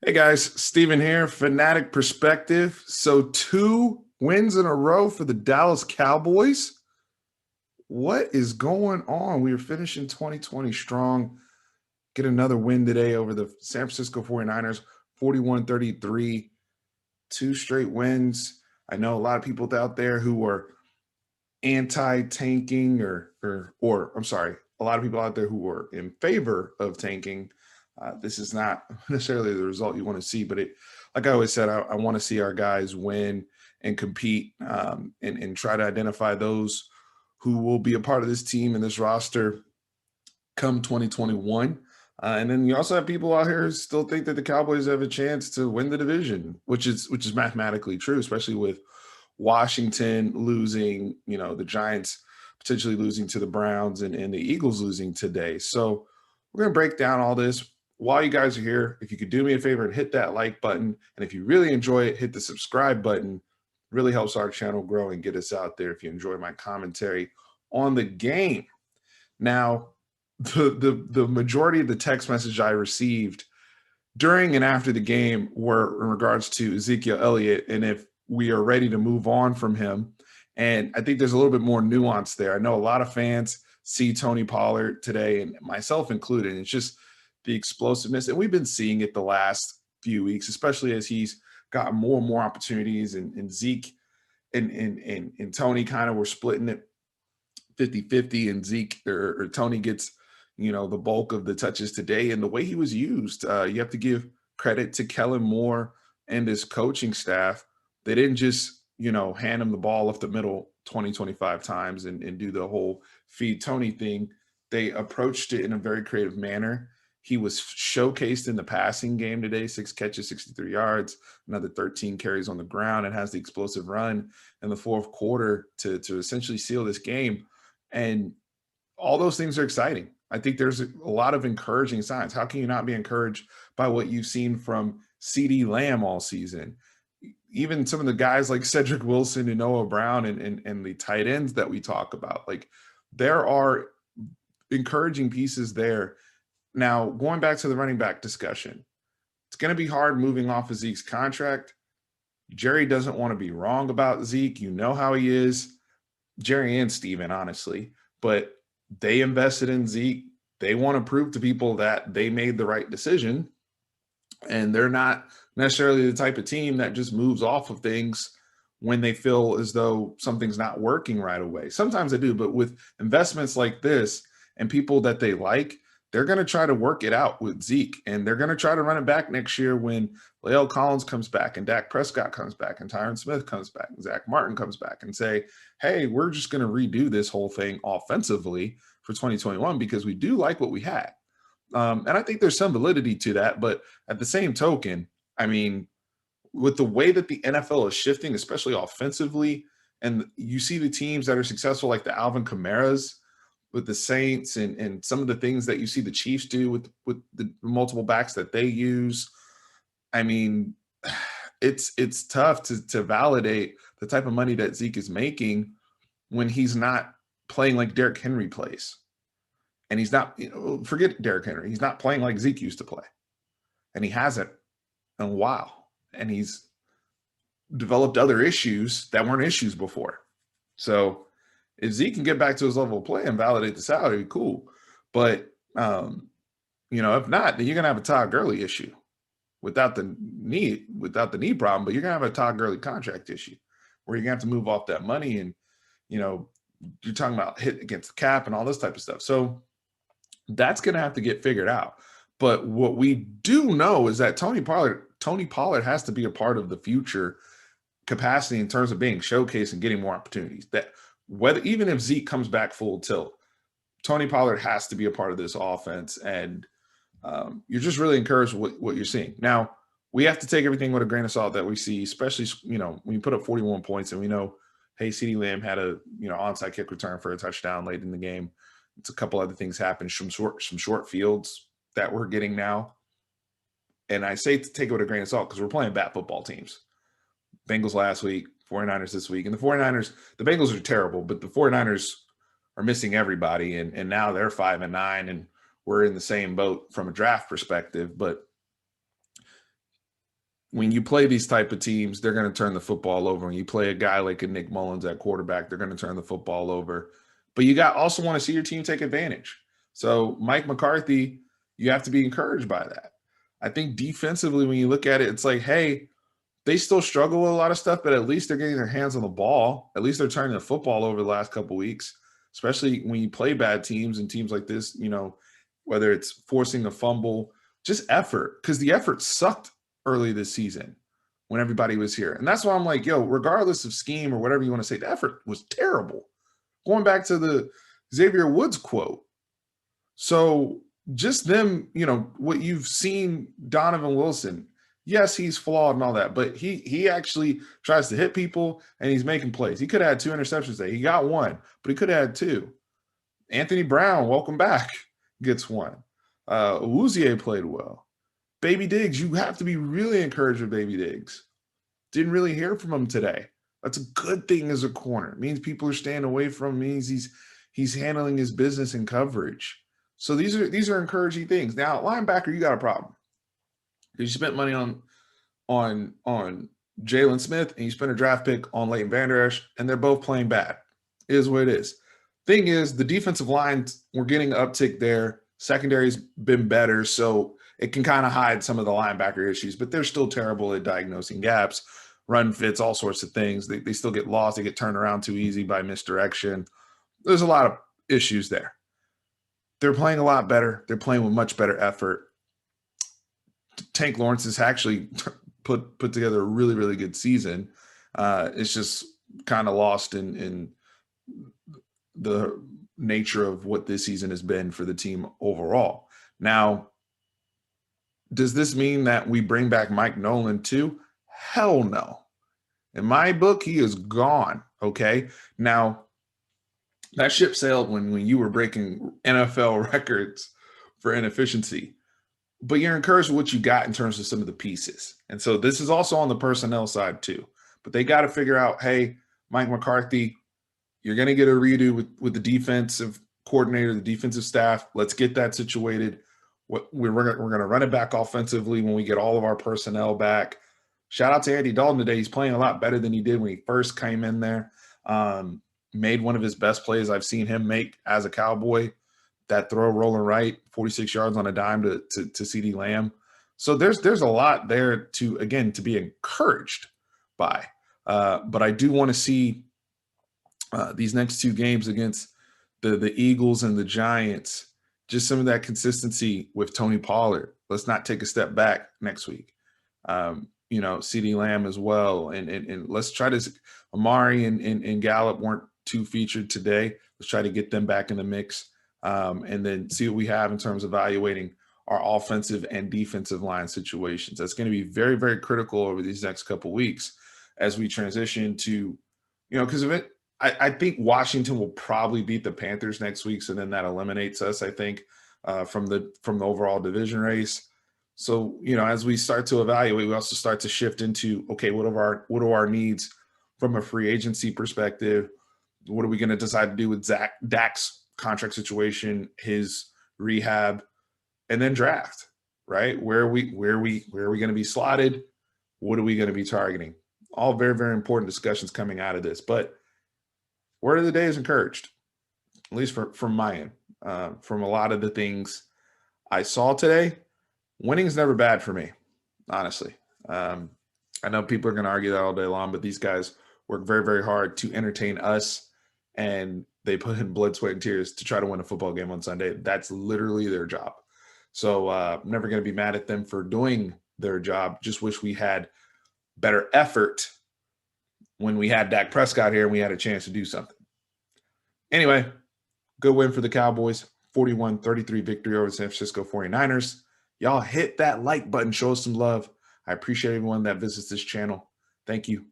Hey guys, Steven here, Fanatic Perspective. So 2 wins in a row for the Dallas Cowboys. What is going on? We are finishing 2020 strong. Get another win today over the San Francisco 49ers, 41-33. 2 straight wins. I know a lot of people out there who are anti-tanking or I'm sorry, a lot of people out there who are in favor of tanking. This is not necessarily the result you want to see, but like I always said, I want to see our guys win and compete, and try to identify those who will be a part of this team and this roster come 2021. And then you also have people out here who still think that the Cowboys have a chance to win the division, which is mathematically true, especially with Washington losing, the Giants potentially losing to the Browns and the Eagles losing today. So we're going to break down all this. While you guys are here, if you could do me a favor and hit that like button, and if you really enjoy it, hit the subscribe button. Really helps our channel grow and get us out there if you enjoy my commentary on the game. Now, the majority of the text message I received during and after the game were in regards to Ezekiel Elliott and if we are ready to move on from him. And I think there's a little bit more nuance there. I know a lot of fans see Tony Pollard today, and myself included. And it's just the explosiveness. And we've been seeing it the last few weeks, especially as he's gotten more and more opportunities. And Zeke and Tony kind of were splitting it 50-50, and Zeke or Tony gets, the bulk of the touches today. And the way he was used, you have to give credit to Kellen Moore and his coaching staff. They didn't just, hand him the ball up the middle 20-25 times and do the whole feed Tony thing. They approached it in a very creative manner. He was showcased in the passing game today, 6 catches, 63 yards, another 13 carries on the ground, and has the explosive run in the fourth quarter to essentially seal this game. And all those things are exciting. I think there's a lot of encouraging signs. How can you not be encouraged by what you've seen from CeeDee Lamb all season? Even some of the guys like Cedric Wilson and Noah Brown and the tight ends that we talk about. Like, there are encouraging pieces there. Now, going back to the running back discussion, it's going to be hard moving off of Zeke's contract. Jerry doesn't want to be wrong about Zeke. You know how he is. Jerry and Steven, honestly. But they invested in Zeke. They want to prove to people that they made the right decision. And they're not necessarily the type of team that just moves off of things when they feel as though something's not working right away. Sometimes they do, but with investments like this and people that they like, they're going to try to work it out with Zeke, and they're going to try to run it back next year when Lael Collins comes back and Dak Prescott comes back and Tyron Smith comes back and Zach Martin comes back and say, hey, we're just going to redo this whole thing offensively for 2021 because we do like what we had. And I think there's some validity to that. But at the same token, I mean, with the way that the NFL is shifting, especially offensively, and you see the teams that are successful like the Alvin Kamara's with the Saints and some of the things that you see the Chiefs do with the multiple backs that they use. I mean, it's tough to validate the type of money that Zeke is making when he's not playing like Derrick Henry plays. And he's not, forget Derrick Henry. He's not playing like Zeke used to play. And he hasn't in a while. And he's developed other issues that weren't issues before. So if Zeke can get back to his level of play and validate the salary, cool. But, if not, then you're going to have a Todd Gurley issue without the knee problem, but you're going to have a Todd Gurley contract issue where you're going to have to move off that money. And, you're talking about hit against the cap and all this type of stuff. So that's going to have to get figured out. But what we do know is that Tony Pollard has to be a part of the future capacity in terms of being showcased and getting more opportunities. That whether even if Zeke comes back full tilt, Tony Pollard has to be a part of this offense. And you're just really encouraged with what you're seeing. Now, we have to take everything with a grain of salt that we see, especially, when you put up 41 points and we know, hey, CeeDee Lamb had a, onside kick return for a touchdown late in the game. It's a couple other things happened, some short fields that we're getting now. And I say to take it with a grain of salt because we're playing bad football teams. Bengals last week, 49ers this week. And the 49ers, the Bengals are terrible, but the 49ers are missing everybody. And now they're 5-9, and we're in the same boat from a draft perspective. But when you play these type of teams, they're going to turn the football over. When you play a guy like a Nick Mullins at quarterback, they're going to turn the football over. But you got also want to see your team take advantage. So Mike McCarthy, you have to be encouraged by that. I think defensively, when you look at it, it's like, hey, they still struggle with a lot of stuff, but at least they're getting their hands on the ball. At least they're turning the football over the last couple of weeks, especially when you play bad teams and teams like this, whether it's forcing a fumble, just effort, because the effort sucked early this season when everybody was here. And that's why I'm like, yo, regardless of scheme or whatever you want to say, the effort was terrible. Going back to the Xavier Woods quote. So just them, what you've seen Donovan Wilson, yes, he's flawed and all that, but he actually tries to hit people and he's making plays. He could have had 2 interceptions today. He got 1, but he could have had 2. Anthony Brown, welcome back, gets 1. Awuzie played well. Baby Diggs, you have to be really encouraged with Baby Diggs. Didn't really hear from him today. That's a good thing as a corner. It means people are staying away from him. It means he's handling his business and coverage. So these are encouraging things. Now, linebacker, you got a problem. You spent money on Jalen Smith and you spent a draft pick on Leighton Vander Esch, and they're both playing bad. It is what it is. Thing is, the defensive line, we're getting an uptick there. Secondary's been better, so it can kind of hide some of the linebacker issues, but they're still terrible at diagnosing gaps, run fits, all sorts of things. They still get lost. They get turned around too easy by misdirection. There's a lot of issues there. They're playing a lot better. They're playing with much better effort. Tank Lawrence has actually put together a really, really good season. It's just kind of lost in the nature of what this season has been for the team overall. Now, does this mean that we bring back Mike Nolan too? Hell no. In my book, he is gone. Okay. Now, that ship sailed when you were breaking NFL records for inefficiency. But you're encouraged with what you got in terms of some of the pieces. And so this is also on the personnel side too. But they got to figure out, hey, Mike McCarthy, you're going to get a redo with the defensive coordinator, the defensive staff. Let's get that situated. We're going to run it back offensively when we get all of our personnel back. Shout out to Andy Dalton today. He's playing a lot better than he did when he first came in there. Made one of his best plays I've seen him make as a Cowboy. That throw rolling right, 46 yards on a dime to CeeDee Lamb. So there's a lot there to be encouraged by. But I do want to see these next 2 games against the Eagles and the Giants, just some of that consistency with Tony Pollard. Let's not take a step back next week. CeeDee Lamb as well. And let's try to – Amari and Gallup weren't too featured today. Let's try to get them back in the mix. And then see what we have in terms of evaluating our offensive and defensive line situations. That's going to be very, very critical over these next couple of weeks as we transition to, because of it. I think Washington will probably beat the Panthers next week, so then that eliminates us, I think, from the overall division race. So, as we start to evaluate, we also start to shift into, okay, what are our needs from a free agency perspective? What are we going to decide to do with Dak's contract situation, his rehab, and then draft, right? Where are we going to be slotted? What are we going to be targeting? All very, very important discussions coming out of this. But word of the day is encouraged, at least from my end. From a lot of the things I saw today, winning is never bad for me, honestly. I know people are going to argue that all day long, but these guys work very, very hard to entertain us, and they put in blood, sweat, and tears to try to win a football game on Sunday. That's literally their job. So I'm never going to be mad at them for doing their job. Just wish we had better effort when we had Dak Prescott here and we had a chance to do something. Anyway, good win for the Cowboys. 41-33 victory over the San Francisco 49ers. Y'all hit that like button. Show us some love. I appreciate everyone that visits this channel. Thank you.